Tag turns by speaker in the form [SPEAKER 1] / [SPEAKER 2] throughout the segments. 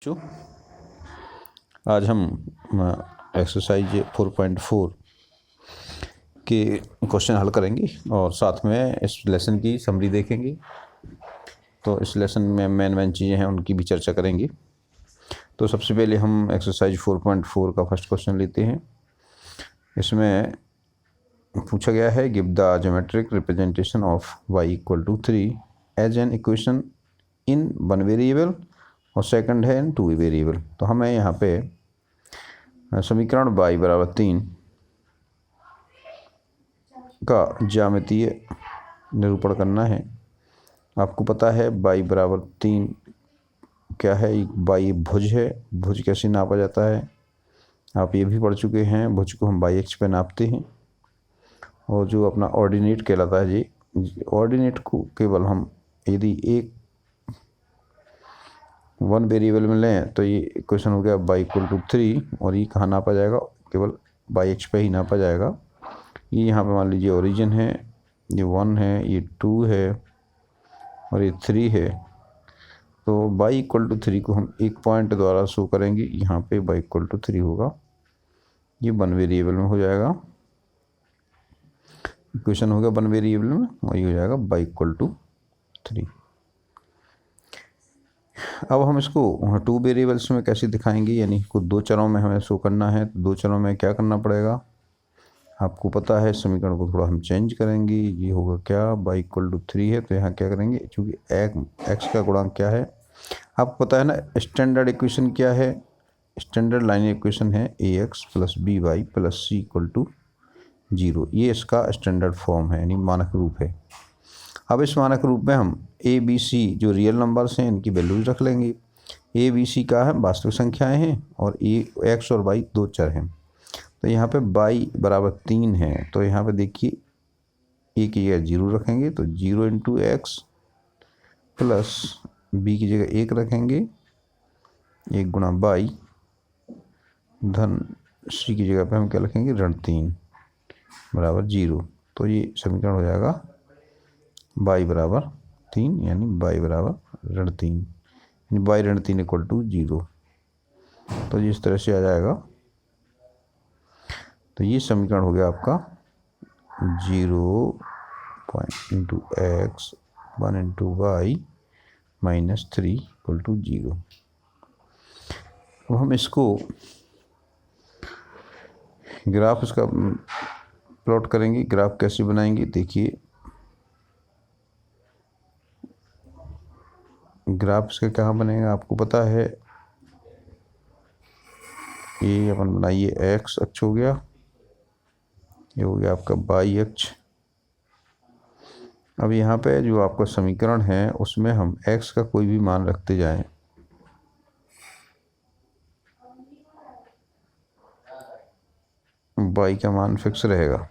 [SPEAKER 1] बच्चों, आज हम एक्सरसाइज 4.4 के क्वेश्चन हल करेंगे और साथ में इस लेसन की समरी देखेंगे। तो इस लेसन में मेन चीज़ें हैं उनकी भी चर्चा करेंगे। तो सबसे पहले हम एक्सरसाइज 4.4 का फर्स्ट क्वेश्चन लेते हैं। इसमें पूछा गया है, give the geometric representation of y = 3 as an equation in 1 variable और सेकंड है इन 2 वेरिएबल। तो हमें यहाँ पे समीकरण y = 3 का ज्यामितीय निरूपण करना है। आपको पता है y = 3 क्या है, y भुज है। भुज कैसे नापा जाता है आप ये भी पढ़ चुके हैं। भुज को हम y अक्ष पे नापते हैं और जो अपना ऑर्डिनेट कहलाता है, जी ऑर्डिनेट को केवल हम यदि एक 1 वेरिएबल में लें तो ये इक्वेशन हो गया y = 3 और ये कहाँ नापा जाएगा, केवल y अक्ष पे ही नापा जाएगा। ये यहाँ पे मान लीजिए ओरिजिन है, ये 1 है, ये 2 है और ये 3 है। तो y = 3 को हम एक पॉइंट द्वारा शो करेंगे। यहाँ पे y = 3 होगा, ये 1 वेरिएबल में हो जाएगा। इक्वेशन हो गया 1 वेरिएबल में और ये हो जाएगा y = 3। अब हम इसको 2 वेरिएबल्स में कैसे दिखाएंगे, यानी कुछ 2 चरों में हमें शो करना है। तो 2 चरों में क्या करना पड़ेगा, आपको पता है। समीकरण को थोड़ा हम चेंज करेंगे। ये होगा क्या, y = 3 है तो यहाँ क्या करेंगे, चूँकि x का गुणांक क्या है आपको पता है ना। स्टैंडर्ड इक्वेशन क्या है, स्टैंडर्ड लाइन इक्वेशन है ax + by + c = 0। ये इसका स्टैंडर्ड फॉर्म है, यानी मानक रूप है। अब इस मानक रूप में हम a b c जो रियल नंबर्स हैं इनकी वैल्यूज रख लेंगे। a b c का है वास्तविक संख्याएं हैं और x और y 2 चर हैं। तो यहाँ पे y = 3 है तो यहाँ पे देखिए a की जगह 0 रखेंगे तो 0 × x प्लस b की जगह 1 रखेंगे, 1 × y धन c की जगह पे हम क्या रखेंगे, -3 = 0। तो ये समीकरण हो जाएगा y = 3 यानी y = -3 यानी y - 3 = 0। तो इस तरह से आ जाएगा। तो ये समीकरण हो गया आपका 0 × x 1 × y -3 = 0। अब हम इसको ग्राफ इसका प्लॉट करेंगे। ग्राफ कैसे बनाएंगे, देखिए ग्राफ इसका क्या बनेगा आपको पता है। ये अपन बनाइए x अक्ष हो गया, ये हो गया आपका y अक्ष। अब यहाँ पे जो आपका समीकरण है उसमें हम x का कोई भी मान रखते जाएं। y का मान फिक्स रहेगा।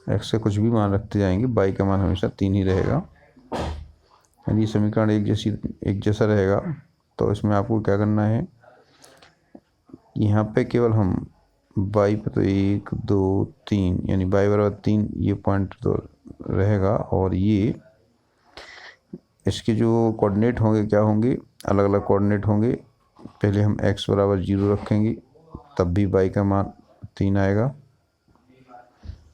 [SPEAKER 1] x से कुछ भी मान रखते जाएंगे, y का मान हमेशा 3 ही रहेगा। यदि समीकरण एक जैसा रहेगा तो इसमें आपको क्या करना है, यहाँ पे केवल हम y पे तो 1 2 3 यानी y = 3 ये पॉइंट तो रहेगा और ये इसके जो कोऑर्डिनेट होंगे क्या होंगे, अलग अलग कोऑर्डिनेट होंगे। पहले हम x = 0 रखेंगे तब भी y का मान 3 आएगा।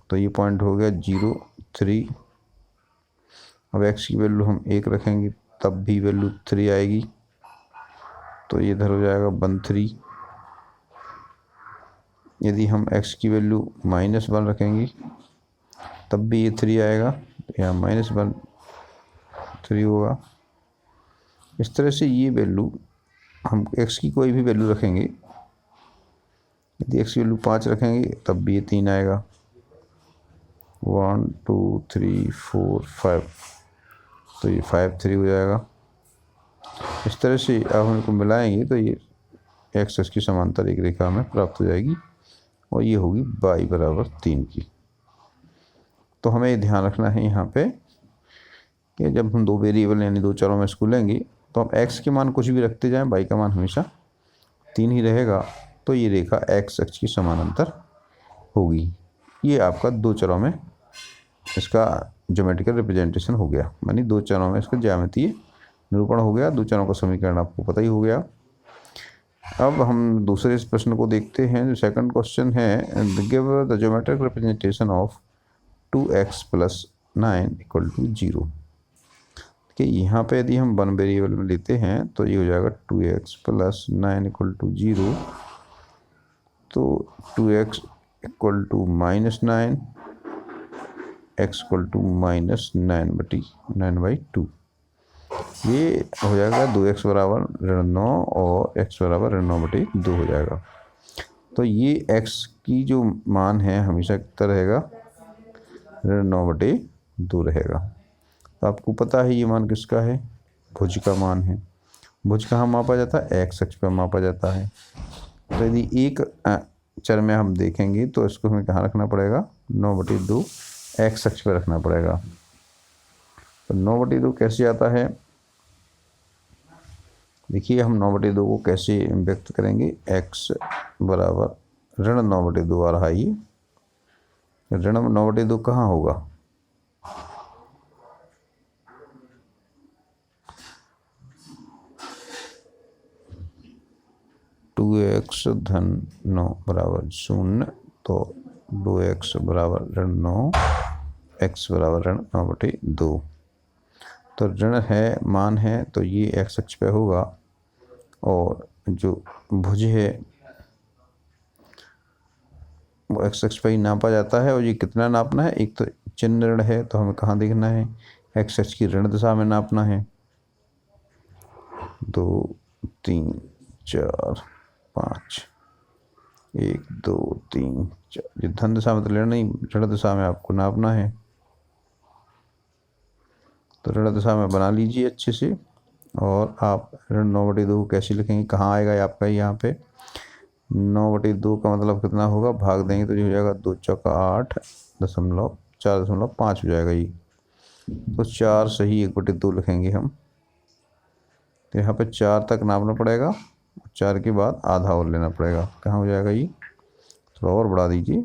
[SPEAKER 1] तो ये पॉइंट हो गया 0 3। अब x की वैल्यू हम 1 रखेंगे तब भी वैल्यू 3 आएगी। तो ये इधर हो जाएगा 1 3। यदि हम x की वैल्यू -1 रखेंगे तब भी ये 3 आएगा, तो यहाँ -1 3 होगा। इस तरह से ये वैल्यू हम x की कोई भी वैल्यू रखेंगे, यदि x की वैल्यू 5 रखेंगे तब भी ये 3 आएगा। 1 2 3 4 5 तो ये 5 3 हो जाएगा। इस तरह से अब हम इनको मिलाएंगे तो ये एक्स की समांतर एक रेखा हमें प्राप्त हो जाएगी और ये होगी y = 3 की। तो हमें ये ध्यान रखना है यहाँ पे कि जब हम 2 वेरिएबल यानी 2 चरों में इसको लेंगे तो हम x के मान कुछ भी रखते जाएं, y का मान हमेशा 3 ही रहेगा। तो ये रेखा x अक्ष की समानांतर होगी। ये आपका 2 चरों में इसका ज्योमेट्रिकल रिप्रेजेंटेशन हो गया, यानी दो चरणों में इसका ज्यामितीय निरूपण हो गया। दो चरणों का समीकरण आपको पता ही हो गया। अब हम दूसरे इस प्रश्न को देखते हैं। जो सेकंड क्वेश्चन है, give the geometric representation of 2x + 9 = 0। कि यहाँ पे यदि हम वन वेरिएबल में लेते हैं तो ये हो जाएगा 2x + 9 = 0। तो 2x = -9, x = -9/2। ये हो जाएगा 2x = 9 और x = 9/2 हो जाएगा। तो ये x की जो मान है हमेशा कितना रहेगा, 9/2 रहेगा। तो आपको पता है ये मान किसका है, भुज का मान है। भुज कहाँ मापा जाता है, x अक्ष पर मापा जाता है। तो यदि एक चर में हम देखेंगे तो इसको हमें कहाँ रखना पड़ेगा, 9/2 x अक्ष पर रखना पड़ेगा। तो 9/2 कैसे आता है, देखिए हम 9/2 को कैसे व्यक्त करेंगे। x बराबर -9/2 आ रहा है। ये -9/2 कहाँ होगा, टू एक्स धन 9 बराबर 0। तो 2x बराबर 9, x बराबर 9/2। तो ऋण है, मान है, तो ये x अक्ष पे होगा। और जो भुज है वो x अक्ष पे ही नापा जाता है। और ये कितना नापना है, एक तो चिन्ह ऋण है तो हमें कहाँ देखना है, x अक्ष की ऋण दिशा में नापना है। 2 3 4 5, 1 2 3 4। ये धन दिशा में तो लेना नहीं, ऋण दिशा में आपको नापना है। तो ऋण दिशा में बना लीजिए अच्छे से। और आप ऋण 9/2 को कैसे लिखेंगे, कहाँ आएगा आपका, यहाँ पे 9/2 का मतलब कितना होगा, भाग देंगे तो ये हो जाएगा 2 चौका 8 दशमलव 4.5 हो जाएगा ये। तो 4 सही 1/2 लिखेंगे हम। तो यहाँ पे 4 तक नापना पड़ेगा, 4 के बाद आधा और लेना पड़ेगा। कहाँ हो जाएगा ये, थोड़ा और बढ़ा दीजिए,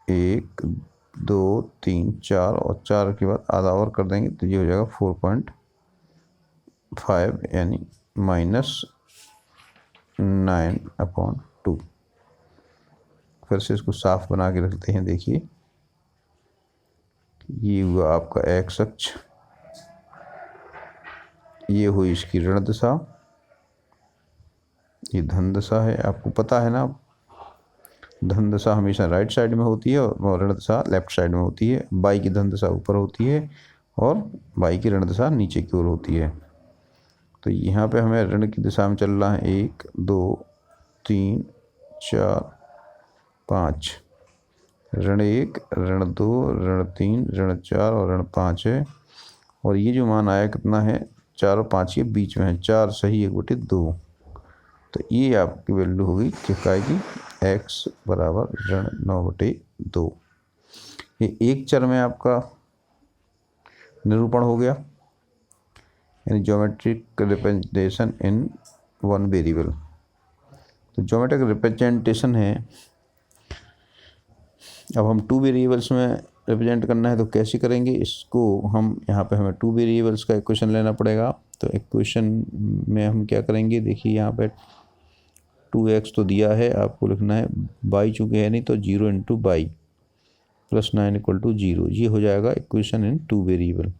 [SPEAKER 1] 1 2 3 4 और 4 के बाद आधा और कर देंगे तो ये हो जाएगा 4.5 यानी -9/2। फिर से इसको साफ बना के रखते हैं। देखिए ये हुआ आपका x अक्ष, ये हुई इसकी ऋण दिशा, ये धन दिशा है। आपको पता है ना, धन दिशा हमेशा राइट साइड में होती है और ऋण दिशा लेफ्ट साइड में होती है। बाई की धन दिशा ऊपर होती है और बाई की ऋण दिशा नीचे की ओर होती है। तो यहाँ पे हमें ऋण की दिशा में चल रहा है 1 2 3 4 5, ऋण 1 ऋण 2 ऋण 3 ऋण 4 और ऋण 5 है। और ये जो मान आया कितना है, 4 और 5 के बीच में है, 4 सही 1/2। तो ये आपकी वैल्यू होगी क्या आएगी, x बराबर -9/2। ये एक चर में आपका निरूपण हो गया, यानी geometric representation in one variable. तो ज्योमेट्रिक रिप्रेजेंटेशन है। अब हम 2 वेरिएबल्स में रिप्रेजेंट करना है तो कैसे करेंगे इसको, हम यहाँ पे हमें 2 वेरिएबल्स का इक्वेशन लेना पड़ेगा। तो इक्वेशन में हम क्या करेंगे, देखिए यहाँ पे 2x तो दिया है, आपको लिखना है बाई चूँकि है नहीं तो 0 × बाई + 9 = 0। ये हो जाएगा इक्वेशन इन 2 वेरिएबल।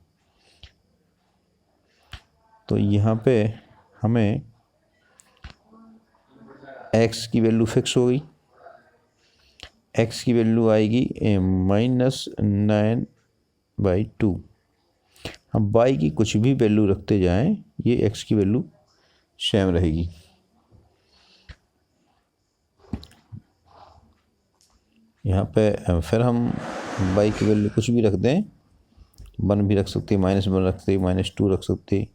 [SPEAKER 1] तो यहाँ पे हमें x की वैल्यू फिक्स हो गई, x की वैल्यू आएगी -9/2। हम y की कुछ भी वैल्यू रखते जाएं, ये x की वैल्यू सेम रहेगी। यहाँ पे फिर हम y की वैल्यू कुछ भी रख दें, 1 भी रख सकते, -1 रख सकते, -2 रख सकते,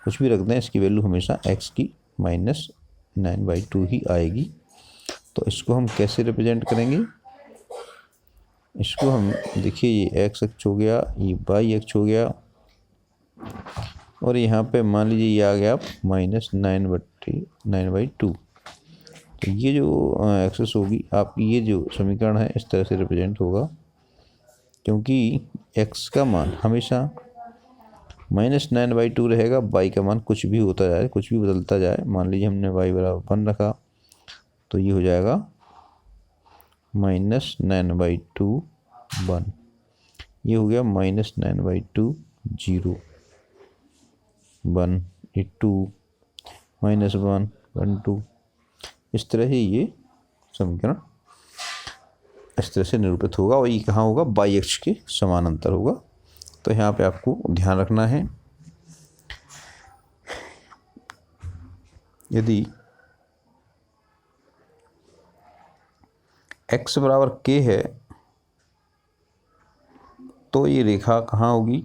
[SPEAKER 1] कुछ भी रख दें, इसकी वैल्यू हमेशा x की -9/2 ही आएगी। तो इसको हम कैसे रिप्रेजेंट करेंगे, इसको हम देखिए ये x अक्ष हो गया, ये y अक्ष हो गया, और यहाँ पे मान लीजिए ये आ गया आप -9/2। तो ये जो एक्सेस होगी आपकी, ये जो समीकरण है इस तरह से रिप्रेजेंट होगा। क्योंकि x का मान हमेशा -9/2 रहेगा। y का मान कुछ भी होता जाए, कुछ भी बदलता जाए। मान लीजिए हमने y बराबर 1 रखा तो ये हो जाएगा -9/2 1। ये हो गया -9/2 0 1 2 -1 1 2। इस तरह ही ये समीकरण इस तरह से निरूपित होगा और ये कहाँ होगा, बाई अक्ष के समानांतर होगा। तो यहाँ पे आपको ध्यान रखना है, यदि x बराबर k है तो ये रेखा कहाँ होगी,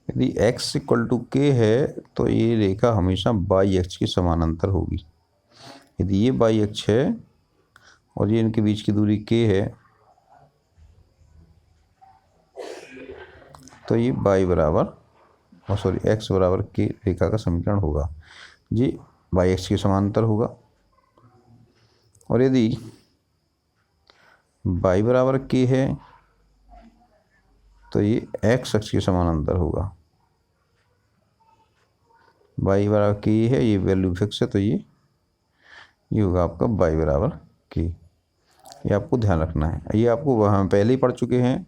[SPEAKER 1] यदि x इक्वल टू k है तो ये रेखा हमेशा बाई अक्ष के समानांतर होगी। यदि ये बाई अक्ष है और ये इनके बीच की दूरी k है तो ये y बराबर x बराबर k रेखा का समीकरण होगा। ये बाई अक्ष के समानांतर होगा। और यदि y बराबर k है तो ये x अक्ष के समानांतर होगा। y बराबर k है, ये वैल्यू फिक्स है, तो ये होगा आपका y बराबर k। ये आपको ध्यान रखना है। ये आपको वहाँ पहले ही पढ़ चुके हैं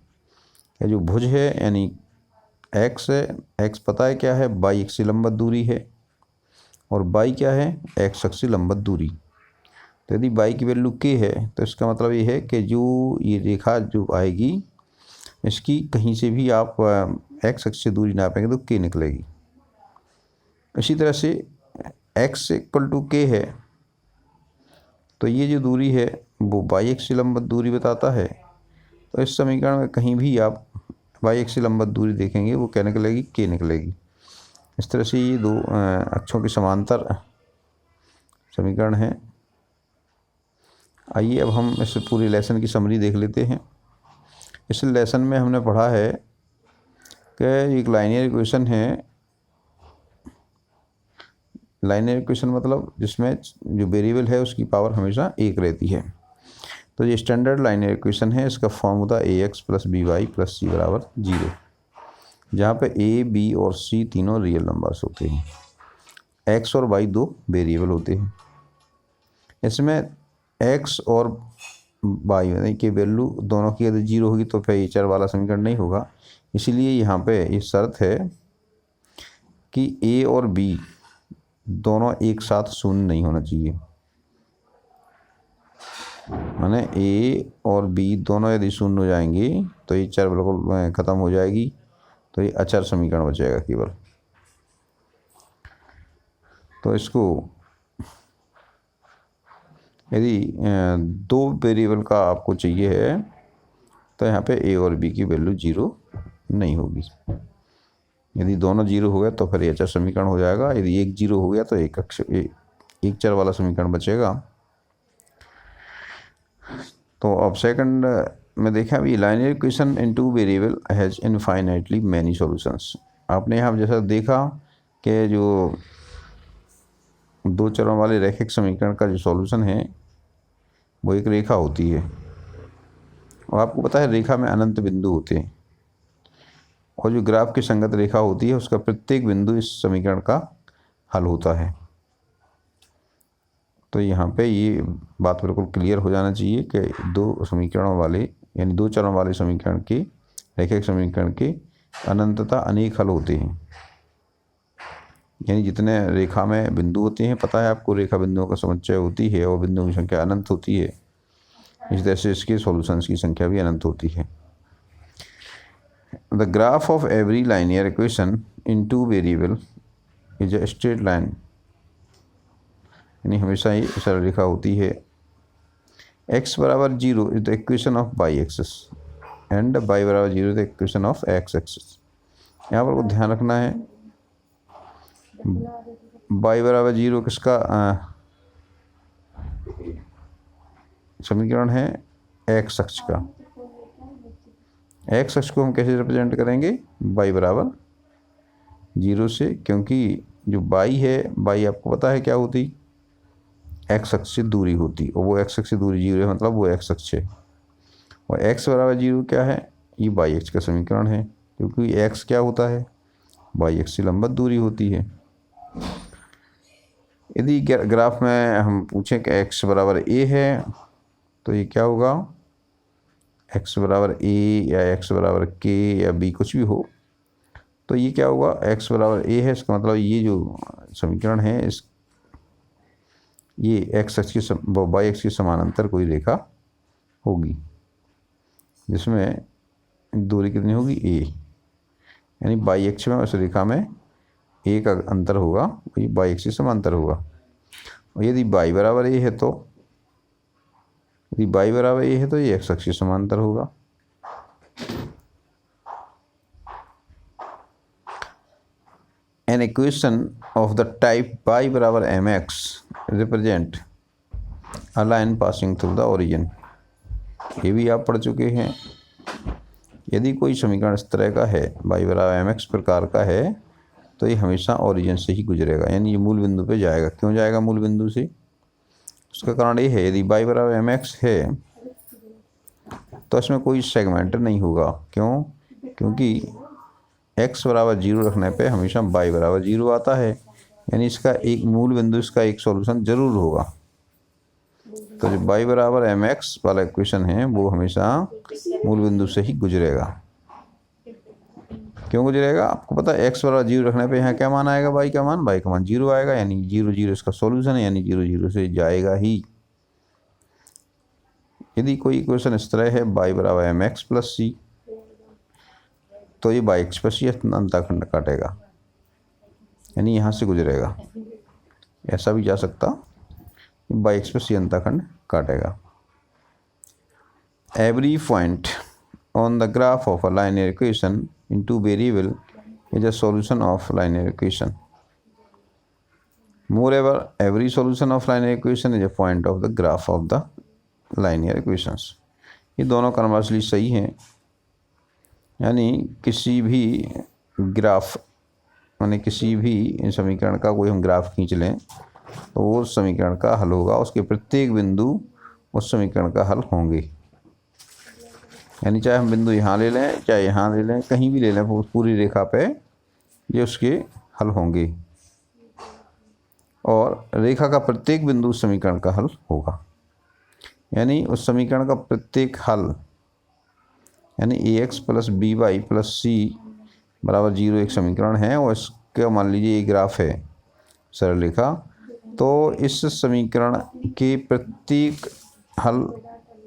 [SPEAKER 1] कि जो भुज है यानी x है, x पता है क्या है, y अक्ष से लंबवत दूरी है और y क्या है, x अक्ष से लंबवत दूरी। तो यदि y की वैल्यू k है तो इसका मतलब ये है कि जो ये रेखा जो आएगी इसकी कहीं से भी आप x अक्ष से दूरी नापेंगे तो k निकलेगी। इसी तरह से x इक्वल टू k है तो ये जो दूरी है वो y अक्ष से लंबवत दूरी बताता है। तो इस समीकरण में कहीं भी आप y अक्ष से लंबवत दूरी देखेंगे वो क्या निकलेगी, k निकलेगी। इस तरह से ये दो अक्षों के समांतर समीकरण हैं। आइए अब हम इस पूरे लेसन की समरी देख लेते हैं। इस लेसन में हमने पढ़ा है कि एक लाइनियर इक्वेशन है। लाइनियर इक्वेशन मतलब जिसमें जो वेरिएबल है उसकी पावर हमेशा 1 रहती है। तो ये स्टैंडर्ड लाइनियर इक्वेशन है। इसका फॉर्म होता है ax + by + c बराबर 0, जहाँ पे a, b और c तीनों रियल नंबर्स होते हैं। x और y दो वेरिएबल होते हैं। इसमें x और y की वैल्यू दोनों की यदि 0 होगी तो फिर ये चर वाला समीकरण नहीं होगा। इसीलिए यहाँ पे ये शर्त है कि a और b दोनों एक साथ शून्य नहीं होना चाहिए। माने a और b दोनों यदि शून्य हो जाएंगे तो ये चर बिल्कुल ख़त्म हो जाएगी, तो ये अचर समीकरण बचेगा केवल। तो इसको यदि दो वेरिएबल का आपको चाहिए है तो यहाँ पे a और b की वैल्यू 0 नहीं होगी। यदि दोनों 0 हो गए तो फिर ये अचर समीकरण हो जाएगा। यदि एक 0 हो गया तो एक चर वाला समीकरण बचेगा। तो अब सेकंड में देखा अभी, linear equation in two variable has infinitely many solutions. आपने यहाँ जैसा देखा कि जो दो चरों वाले रैखिक समीकरण का जो सॉल्यूशन है वो एक रेखा होती है और आपको पता है रेखा में अनंत बिंदु होते हैं और जो ग्राफ की संगत रेखा होती है उसका प्रत्येक बिंदु इस समीकरण का हल होता है। तो यहाँ पे ये बात बिल्कुल क्लियर हो जाना चाहिए कि दो समीकरणों वाले यानी दो चरों वाले समीकरण के रैखिक समीकरण के अनंतता अनेक हल होते हैं। यानी जितने रेखा में बिंदु होते हैं, पता है आपको रेखा बिंदुओं का समुच्चय होती है और बिंदुओं की संख्या अनंत होती है। इस तरह से इसके सॉल्यूशंस की संख्या भी अनंत होती है। The graph of every linear equation in two variable is a straight line, यानी हमेशा ही सरल रेखा होती है। x बराबर 0 is the equation of by axis and y बराबर 0 is the equation of x axis. यहाँ पर को ध्यान रखना है, y बराबर 0 किसका समीकरण है, x अक्ष का। x अक्ष को हम कैसे रिप्रेजेंट करेंगे, y बराबर 0 से, क्योंकि जो y है, y आपको पता है क्या होती, x अक्ष से दूरी होती और वो x अक्ष से दूरी 0 है, मतलब वो x अक्ष है। और x बराबर 0 क्या है, ये बाई एक्स का समीकरण है, क्योंकि x क्या होता है, बाई एक्स से लंबवत दूरी होती है। यदि ग्राफ में हम पूछें कि x बराबर a है तो ये क्या होगा, x बराबर a या x बराबर k या b कुछ भी हो, तो ये क्या होगा, x बराबर a है, इसका मतलब ये जो समीकरण है इस ये x अक्ष के बाई एक्स के समानांतर कोई रेखा होगी जिसमें दूरी कितनी होगी a, यानी बाई एक्स में उस रेखा में a का अंतर होगा, ये बाई एक्स के समांतर होगा। और यदि बाई बराबर a है तो ये x अक्ष के समांतर होगा। An equation of the type y बराबर mx represent a line passing through the origin, ये भी आप पढ़ चुके हैं। यदि कोई समीकरण इस तरह का है, y बराबर mx प्रकार का है, तो ये हमेशा ओरिजिन से ही गुजरेगा, यानी ये मूल बिंदु पे जाएगा। क्यों जाएगा मूल बिंदु से, उसका कारण ये है, यदि y बराबर mx है तो इसमें कोई सेगमेंट नहीं होगा। क्यों, क्योंकि x बराबर 0 रखने पे हमेशा y बराबर 0 आता है, यानी इसका एक मूल बिंदु, इसका एक सॉल्यूशन जरूर होगा। तो जो y बराबर mx वाला इक्वेशन है वो हमेशा मूल बिंदु से ही गुजरेगा। क्यों गुजरेगा, आपको पता है x बराबर 0 रखने पे यहाँ क्या मान आएगा, y का मान 0 आएगा, यानी 0 0 इसका सॉल्यूशन है, यानी 0 0 से जाएगा ही। यदि कोई इक्वेशन इस तरह है y बराबर mx प्लस c, तो ये बाई एक्स प्लस अंतःखंड काटेगा, यानी यहाँ से गुजरेगा। ऐसा भी जा सकता, बाई एक्स प्लस अंतःखंड काटेगा। Every point on the graph of a linear equation in two variable is a solution of linear equation. Moreover, every solution of linear equation is a point of the graph of the linear equations। ये दोनों conversely सही हैं, यानी किसी भी graph, यानी किसी भी समीकरण का कोई हम ग्राफ खींच लें तो वो समीकरण का हल होगा, उसके प्रत्येक बिंदु उस समीकरण का हल होंगे। यानी चाहे हम बिंदु यहाँ ले लें, चाहे यहाँ ले लें, कहीं भी ले लें, पूरी रेखा पे ये उसके हल होंगे, और रेखा का प्रत्येक बिंदु उस समीकरण का हल होगा। यानी उस समीकरण का प्रत्येक हल, यानी ax plus B Y plus C बराबर 0 एक समीकरण है, और इसका मान लीजिए ये ग्राफ है सरल रेखा, तो इस समीकरण के प्रत्येक हल,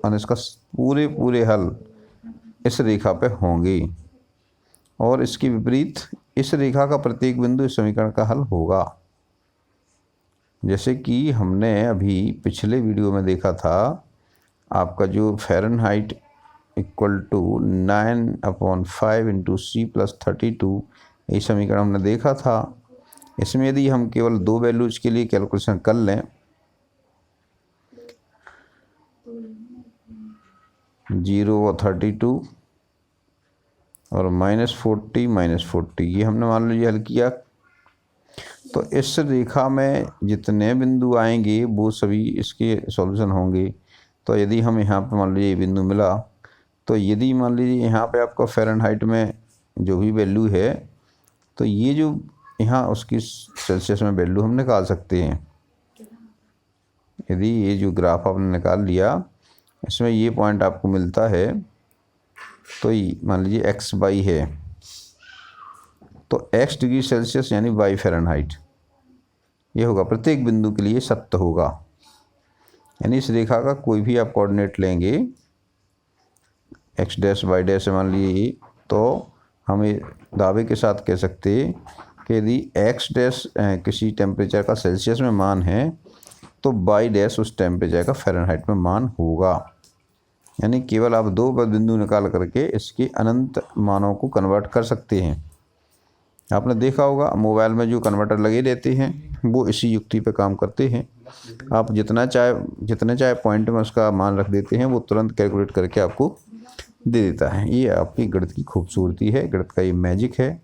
[SPEAKER 1] यानी इसका पूरे हल इस रेखा पे होंगे, और इसके विपरीत इस रेखा का प्रत्येक बिंदु इस समीकरण का हल होगा। जैसे कि हमने अभी पिछले वीडियो में देखा था, आपका जो Fahrenheit equal to 9/5 into c plus 32, ये समीकरण हमने देखा था। इसमें यदि हम केवल दो वैल्यूज के लिए कैलकुलेशन कर लें, 0 और 32 और -40 ये हमने मान लीजिए हल किया, तो इस रेखा में जितने बिंदु आएंगे वो सभी इसके सॉल्यूशन होंगे। तो यदि हम यहाँ पे मान लीजिए बिंदु मिला, तो यदि मान लीजिए यहाँ पे आपका फ़ारेनहाइट में जो भी वैल्यू है, तो ये जो यहाँ उसकी सेल्सियस में वैल्यू हम निकाल सकते हैं। यदि ये जो ग्राफ आपने निकाल लिया, इसमें ये पॉइंट आपको मिलता है, तो मान लीजिए x बाई है, तो x डिग्री सेल्सियस यानी बाई फ़ारेनहाइट, ये होगा प्रत्येक बिंदु के लिए सत्य होगा। यानी इस रेखा का कोई भी आप कोऑर्डिनेट लेंगे, x डैश y डैश मान लीजिए, तो हम दावे के साथ कह सकते कि यदि x डैश किसी टेम्परेचर का सेल्सियस में मान है, तो y डैश उस टेम्परेचर का फ़ारेनहाइट में मान होगा। यानी केवल आप दो बिंदु निकाल करके इसके अनंत मानों को कन्वर्ट कर सकते हैं। आपने देखा होगा मोबाइल में जो कन्वर्टर लगे रहते हैं वो इसी युक्ति पे काम करते हैं। आप जितने चाहे पॉइंट में उसका मान रख देते हैं, वो तुरंत कैलकुलेट करके आपको दे देता है। ये आपकी गणित की खूबसूरती है, गणित का ये मैजिक है,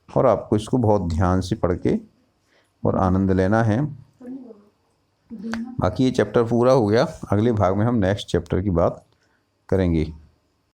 [SPEAKER 1] और आपको इसको बहुत ध्यान से पढ़ के और आनंद लेना है। बाकी ये चैप्टर पूरा हो गया, अगले भाग में हम नेक्स्ट चैप्टर की बात करेंगे।